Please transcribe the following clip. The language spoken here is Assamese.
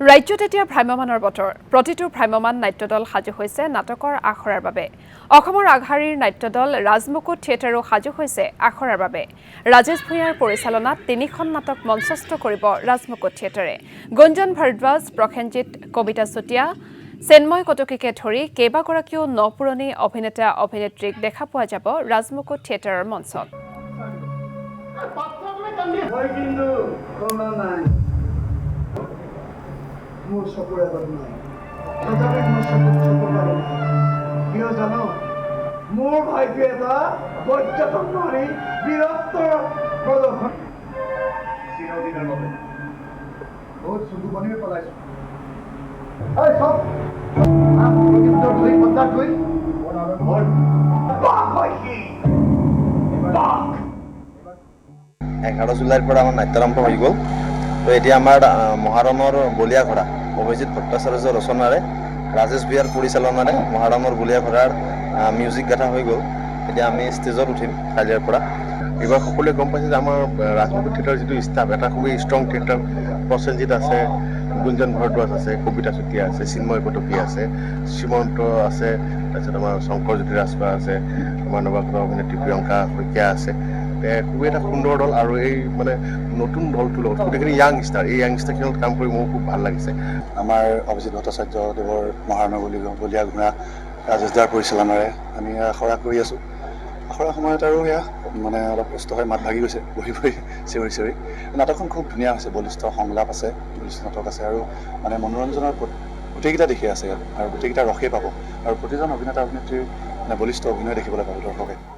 ৰাজ্যত এতিয়া ভ্ৰাম্যমানৰ বতৰ প্ৰতিটো ভ্ৰাম্যমান নাট্যদল সাজু হৈছে নাটকৰ আখৰাৰ বাবে অসমৰ আগশাৰীৰ নাট্যদল ৰাজমুকুট থিয়েটাৰো সাজু হৈছে আখৰাৰ বাবে ৰাজেশ ভূঞাৰ পৰিচালনাত ৩খন নাটক মঞ্চস্থ কৰিব ৰাজমুকুট থিয়েটাৰে গুঞ্জন ভাৰদ্বাজ প্ৰসেনজিৎ কবিতা চুতীয়া চেন্ময় কটকীকে ধৰি কেইবাগৰাকীও নপুৰণি অভিনেতা অভিনেত্ৰীক দেখা পোৱা যাব ৰাজমুকুট থিয়েটাৰৰ মঞ্চত মোৰ চকুৰ আগত নাই তথাপি মোৰ চকুৰ আগত কিয় জানো মোৰ ভাইটি এটা পৰ্যটন মাৰি বীৰত্বৰ প্ৰদৰ্শন চিৰদিনৰ বাবে বহুত চকু পানী পেলাইছো জুলাইৰ পৰা আমাৰ নাট্য আৰম্ভ হৈ গ'ল তো এতিয়া আমাৰ মহাৰণৰ বলীয়া ঘোঁৰা অভিজিৎ ভট্টাচাৰ্য ৰচনাৰে ৰাজেশ ভূঞাৰ পৰিচালনাৰে মহাৰণৰ বলীয়া ঘোঁৰাৰ মিউজিক গাথা হৈ গ'ল এতিয়া আমি ষ্টেজত উঠিম কাইলৈৰ পৰা এইবাৰ সকলোৱে গম পাইছে যে আমাৰ ৰাজমুকুট থিয়েটাৰৰ যিটো ষ্টাফ এটা খুবেই ষ্ট্ৰং থিয়েটাৰ প্ৰসেনজিৎ আছে গুঞ্জন ভাৰদ্বাজ আছে কবিতা চুতীয়া আছে চিন্ময় কটকী আছে শ্ৰীমন্ত আছে তাৰপিছত আমাৰ শংকৰজ্যোতি ৰাজখোৱা আছে আমাৰ নৱাগত অভিনেত্ৰী প্ৰিয়ংকা শইকীয়া আছে খুবেই এটা সুন্দৰ দল আৰু এই মানে নতুন দলটোৰ লগত গোটেইখিনি য়াংষ্টাৰ এই য়াংষ্টাৰখিনিত কাম কৰি মোৰ খুব ভাল লাগিছে আমাৰ অভিজিৎ ভট্টাচাৰ্যদেৱৰ মহাৰণৰ বলীয়া ঘোঁৰা ৰাজেশ দাৰ পৰিচালনাৰে আমি আখৰা কৰি আছোঁ আখৰাৰ সময়ত আৰু সেয়া মানে অলপ কষ্ট হয় মাত ভাগি গৈছে বহি চিঞৰি চিঞৰি নাটকখন খুব ধুনীয়া হৈছে বলিষ্ঠ সংলাপ আছে বলিষ্ঠ নাটক আছে আৰু মানে মনোৰঞ্জনৰ গোটেইকেইটা দিশে আছে আৰু গোটেইকেইটা ৰসেই পাব আৰু প্ৰতিজন অভিনেতা অভিনেত্ৰীৰ মানে বলিষ্ঠ অভিনয় দেখিবলৈ পাব দৰ্শকে